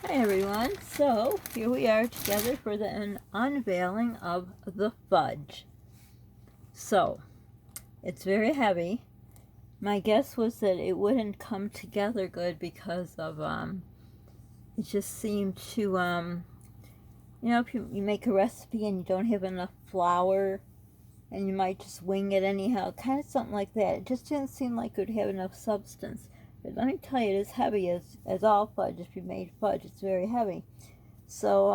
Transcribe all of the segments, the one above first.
Hi everyone, so here we are together for the unveiling of the fudge. So, it's very heavy. My guess was that it wouldn't come together good because of, it just seemed to, if you make a recipe and you don't have enough flour and you might just wing it anyhow, kind of something like that. It just didn't seem like it would have enough substance. But let me tell you, it is heavy as all fudge. If you made fudge, it's very heavy. So,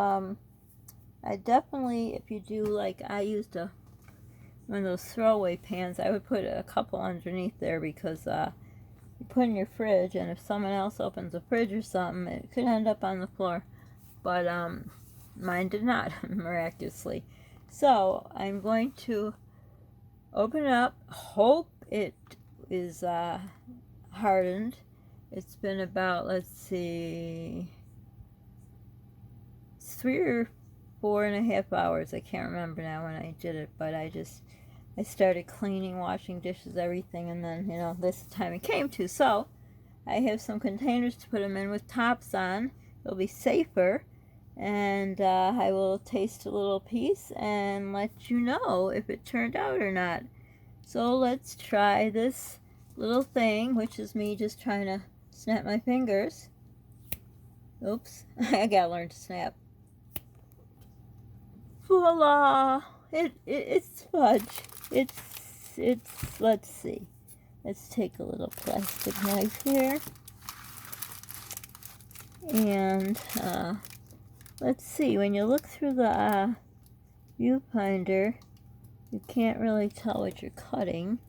I definitely, if you do, like, I used one of those throwaway pans, I would put a couple underneath there because, you put in your fridge, and if someone else opens a fridge or something, it could end up on the floor. But, mine did not, miraculously. So, I'm going to open it up, hope it is, hardened. It's been about, let's see, 3 or 4.5 hours. I can't remember now when I did it, but I started cleaning, washing dishes, everything, and then, this is the time it came to. So, I have some containers to put them in with tops on. It'll be safer, and I will taste a little piece and let you know if it turned out or not. So, let's try this little thing, which is me just trying to snap my fingers. Oops, I gotta learn to snap. Voila! It's fudge. It's, let's see. Let's take a little plastic knife here. And, let's see, when you look through the, viewfinder, you can't really tell what you're cutting.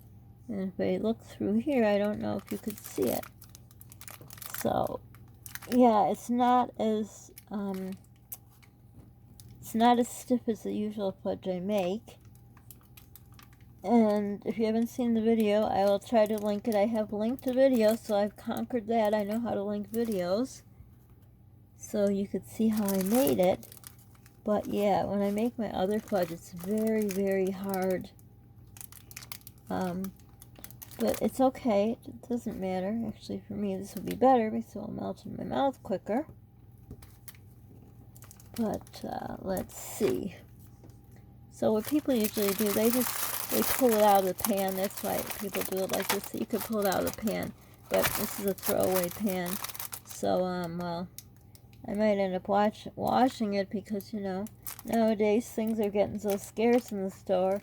And if I look through here, I don't know if you could see it. So, yeah, it's not as stiff as the usual fudge I make. And if you haven't seen the video, I will try to link it. I have linked the video, so I've conquered that. I know how to link videos. So you could see how I made it. But yeah, when I make my other fudge, it's very, very hard. But it's okay. It doesn't matter. Actually, for me, this would be better because it will melt in my mouth quicker. But let's see. So what people usually do, they pull it out of the pan. That's why people do it like this. So you could pull it out of the pan. But this is a throwaway pan. So, well, I might end up washing it because, nowadays things are getting so scarce in the store.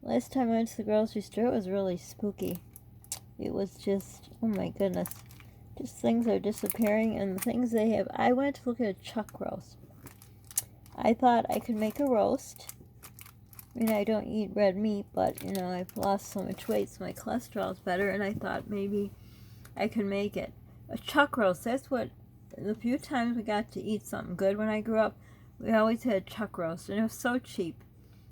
Last time I went to the grocery store, it was really spooky. It was just, oh my goodness. Just things are disappearing, and the things they have. I went to look at a chuck roast. I thought I could make a roast. I mean, I don't eat red meat, but, I've lost so much weight, so my cholesterol is better, and I thought maybe I could make it. A chuck roast, that's what, the few times we got to eat something good when I grew up, we always had chuck roast, and it was so cheap.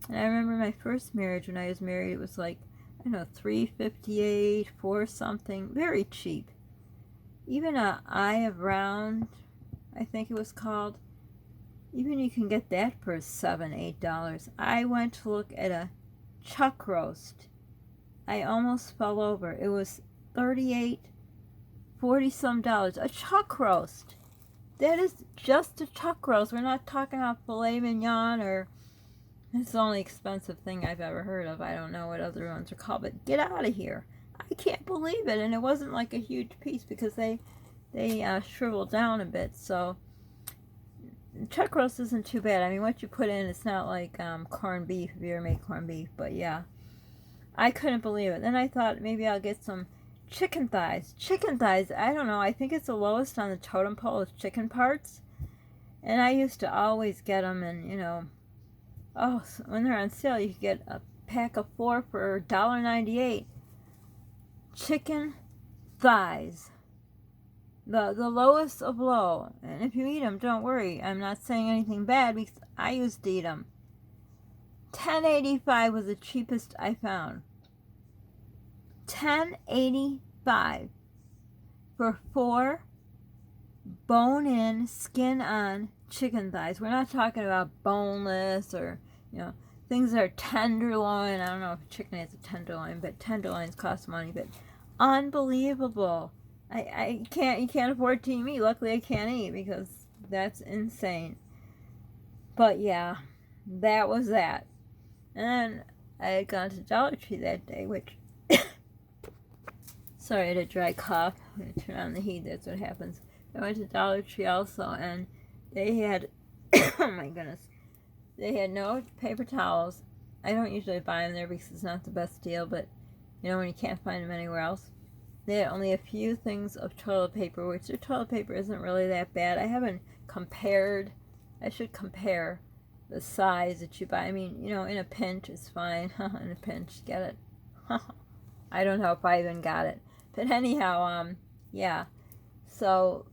And I remember my first marriage, when I was married, it was like, I don't know, $3.58, $4 something, very cheap. Even a Eye of Round, I think it was called, even you can get that for $7, $8. I went to look at a chuck roast. I almost fell over. It was $38, $40 some dollars. A chuck roast. That is just a chuck roast. We're not talking about filet mignon or... It's the only expensive thing I've ever heard of. I don't know what other ones are called, but get out of here. I can't believe it. And it wasn't like a huge piece because they shriveled down a bit. So chuck roast isn't too bad. I mean, what you put in, it's not like corned beef, if you ever make corned beef. But yeah, I couldn't believe it. Then I thought maybe I'll get some chicken thighs. Chicken thighs, I don't know. I think it's the lowest on the totem pole of chicken parts. And I used to always get them, and, so when they're on sale, you can get a pack of 4 for $1.98. Chicken thighs. The lowest of low. And if you eat them, don't worry. I'm not saying anything bad because I used to eat them. $10.85 was the cheapest I found. $10.85 for 4 bone-in, skin-on chicken thighs. We're not talking about boneless or, things that are tenderloin. I don't know if chicken has a tenderloin, but tenderloins cost money. But unbelievable. I can't, you can't afford to eat meat. Luckily I can't eat because that's insane. But yeah, that was that. And then I had gone to Dollar Tree that day, which, sorry, I had a dry cough. I'm going to turn on the heat, that's what happens. I went to Dollar Tree also, and they had, oh my goodness, they had no paper towels. I don't usually buy them there because it's not the best deal, but you know when you can't find them anywhere else. They had only a few things of toilet paper, which their toilet paper isn't really that bad. I haven't compared. I should compare the size that you buy. I mean, you know, in a pinch, it's fine. In a pinch, get it? I don't know if I even got it. But anyhow, yeah. So,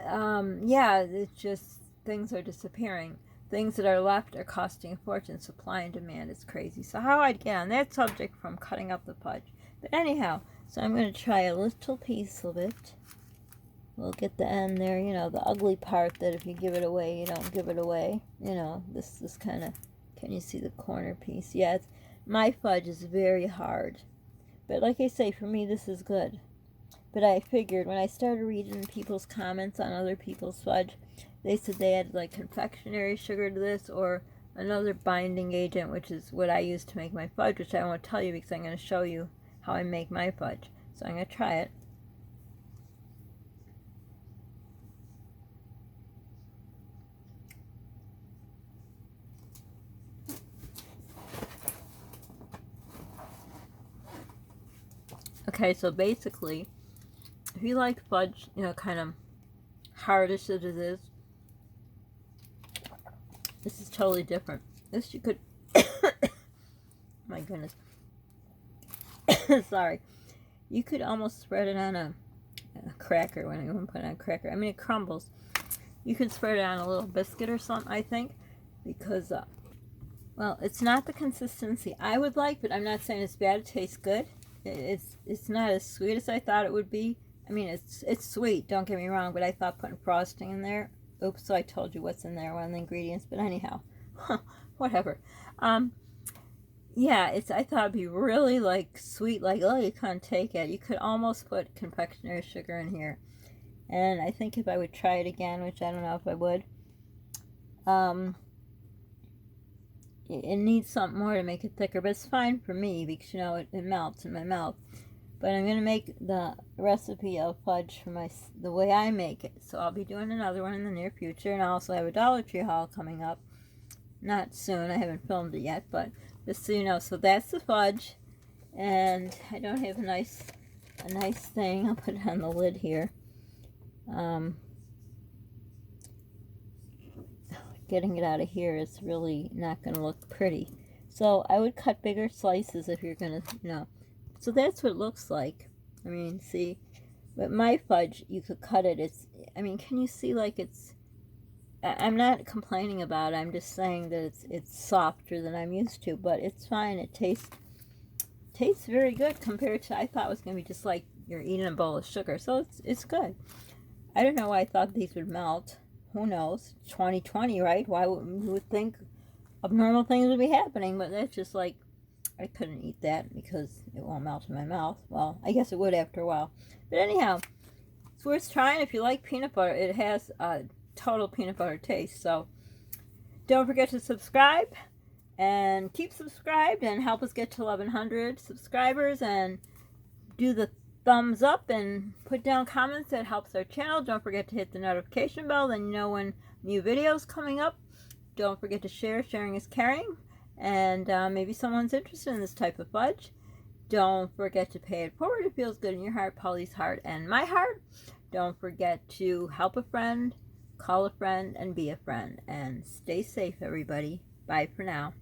yeah, it's just things are disappearing. Things that are left are costing a fortune. Supply and demand is crazy. So how I'd get on that subject from cutting up the fudge. But anyhow, so I'm going to try a little piece of it. We'll get the end there, you know, the ugly part that if you give it away, you don't give it away. You know, this kind of, can you see the corner piece? Yeah, my fudge is very hard. But like I say, for me, this is good. But I figured when I started reading people's comments on other people's fudge, they said they had like confectionery sugar to this or another binding agent, which is what I use to make my fudge, which I won't tell you because I'm going to show you how I make my fudge. So I'm going to try it. Okay, so basically, if you like fudge, you know, kind of hardish as it is, this is totally different. This you could, my goodness, sorry, you could almost spread it on a cracker when I put it on a cracker. I mean, it crumbles. You can spread it on a little biscuit or something, I think, because, well, it's not the consistency I would like, but I'm not saying it's bad. It tastes good. It's not as sweet as I thought it would be. I mean, it's sweet, don't get me wrong, but I thought putting frosting in there. Oops, so I told you what's in there, one of the ingredients, but anyhow, whatever. Yeah, I thought it'd be really like sweet, like, oh, you can't take it. You could almost put confectionery sugar in here. And I think if I would try it again, which I don't know if I would, it needs something more to make it thicker, but it's fine for me because, you know, it melts in my mouth. But I'm going to make the recipe of fudge for the way I make it. So I'll be doing another one in the near future, and I also have a Dollar Tree haul coming up. Not soon, I haven't filmed it yet, but just so you know. So that's the fudge, and I don't have a nice thing. I'll put it on the lid here. Getting it out of here is really not going to look pretty. So I would cut bigger slices if you're going to, you know. So that's what it looks like. I mean, see, but my fudge, you could cut it. I mean, can you see like I'm not complaining about it. I'm just saying that it's softer than I'm used to, but it's fine. It tastes very good compared to, I thought it was going to be just like you're eating a bowl of sugar. So it's good. I don't know why I thought these would melt. Who knows? 2020, right? Why would you think abnormal things would be happening? But that's just like, I couldn't eat that because it won't melt in my mouth. Well, I guess it would after a while. But anyhow, it's worth trying if you like peanut butter. It has a total peanut butter taste. So don't forget to subscribe and keep subscribed and help us get to 1,100 subscribers and do the thumbs up and put down comments. That helps our channel. Don't forget to hit the notification bell, then you know when new videos coming up. Don't forget to share. Sharing is caring, and maybe someone's interested in this type of fudge. Don't forget to pay it forward. It feels good in your heart. Polly's heart and my heart. Don't forget to help a friend, call a friend, and be a friend. And stay safe, everybody. Bye for now.